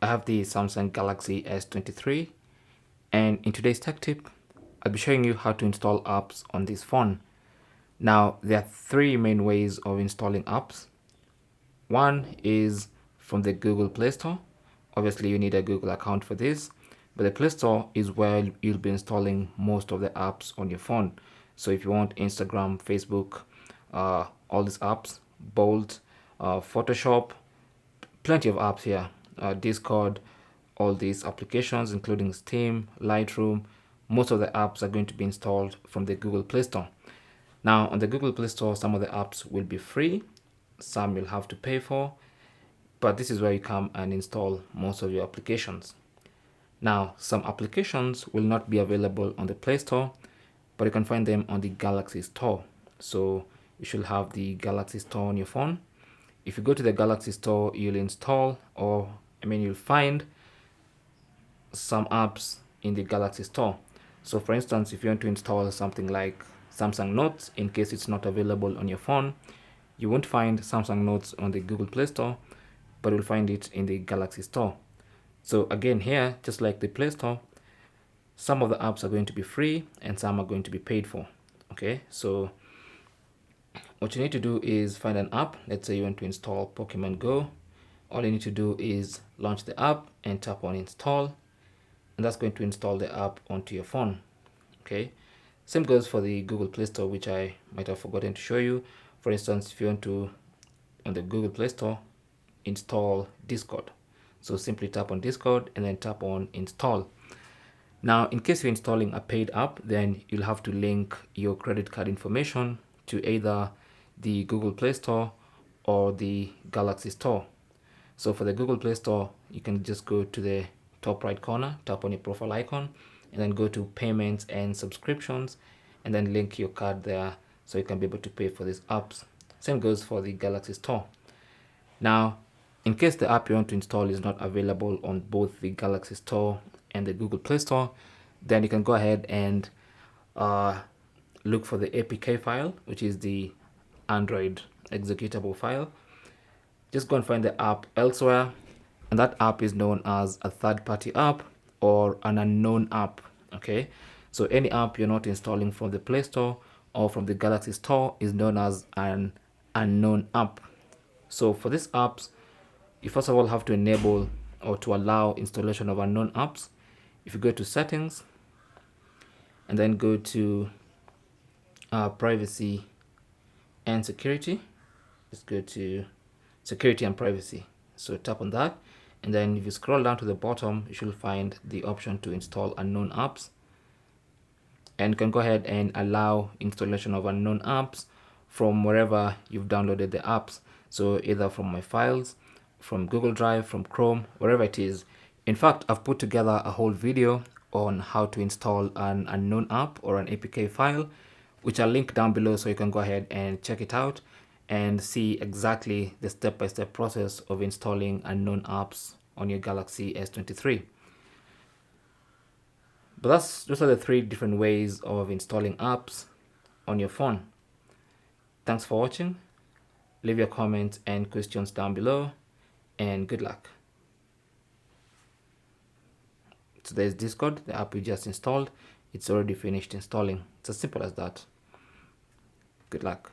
I have the Samsung Galaxy S23, and in today's tech tip, I'll be showing you how to install apps on this phone. Now, there are three main ways of installing apps. One is from the Google Play Store. Obviously, you need a Google account for this, but the Play Store is where you'll be installing most of the apps on your phone. So if you want Instagram, Facebook, all these apps, Bolt, Photoshop, plenty of apps here, Discord, all these applications, including Steam, Lightroom, most of the apps are going to be installed from the Google Play Store. Now, on the Google Play Store, some of the apps will be free, some you'll have to pay for, but this is where you come and install most of your applications. Now, some applications will not be available on the Play Store, but you can find them on the Galaxy Store. So you should have the Galaxy Store on your phone. If you go to the Galaxy Store, you'll install, you'll find some apps in the Galaxy Store. So for instance, if you want to install something like Samsung Notes, in case it's not available on your phone, you won't find Samsung Notes on the Google Play Store, but you'll find it in the Galaxy Store. So again, here, just like the Play Store, some of the apps are going to be free and some are going to be paid for. Okay, so what you need to do is find an app. Let's say you want to install Pokemon Go. All you need to do is launch the app and tap on install, and that's going to install the app onto your phone. Okay, same goes for the Google Play Store, which I might have forgotten to show you. For instance, if you want to, on the Google Play Store, install Discord, so simply tap on Discord and then tap on install. Now, in case you're installing a paid app, then you'll have to link your credit card information to either the Google Play Store or the Galaxy Store. So for the Google Play Store, you can just go to the top right corner, tap on your profile icon, and then go to payments and subscriptions, and then link your card there so you can be able to pay for these apps. Same goes for the Galaxy Store. Now, in case the app you want to install is not available on both the Galaxy Store and the Google Play Store, then you can go ahead and look for the APK file, which is the Android executable file. Just go and find the app elsewhere, and that app is known as a third-party app or an unknown app. Okay, so any app you're not installing from the Play Store or from the Galaxy Store is known as an unknown app. So for these apps, you first of all have to enable or to allow installation of unknown apps. If you go to settings and then go to privacy and security, just go to security and privacy. So tap on that, and then if you scroll down to the bottom, you should find the option to install unknown apps, and you can go ahead and allow installation of unknown apps from wherever you've downloaded the apps. So either from my files, from Google Drive, from Chrome, wherever it is. In fact, I've put together a whole video on how to install an unknown app or an APK file, which I'll link down below, so you can go ahead and check it out and see exactly the step-by-step process of installing unknown apps on your Galaxy S23. But those are the three different ways of installing apps on your phone. Thanks for watching. Leave your comments and questions down below, and good luck. So there's Discord, the app we just installed. It's already finished installing. It's as simple as that. Good luck.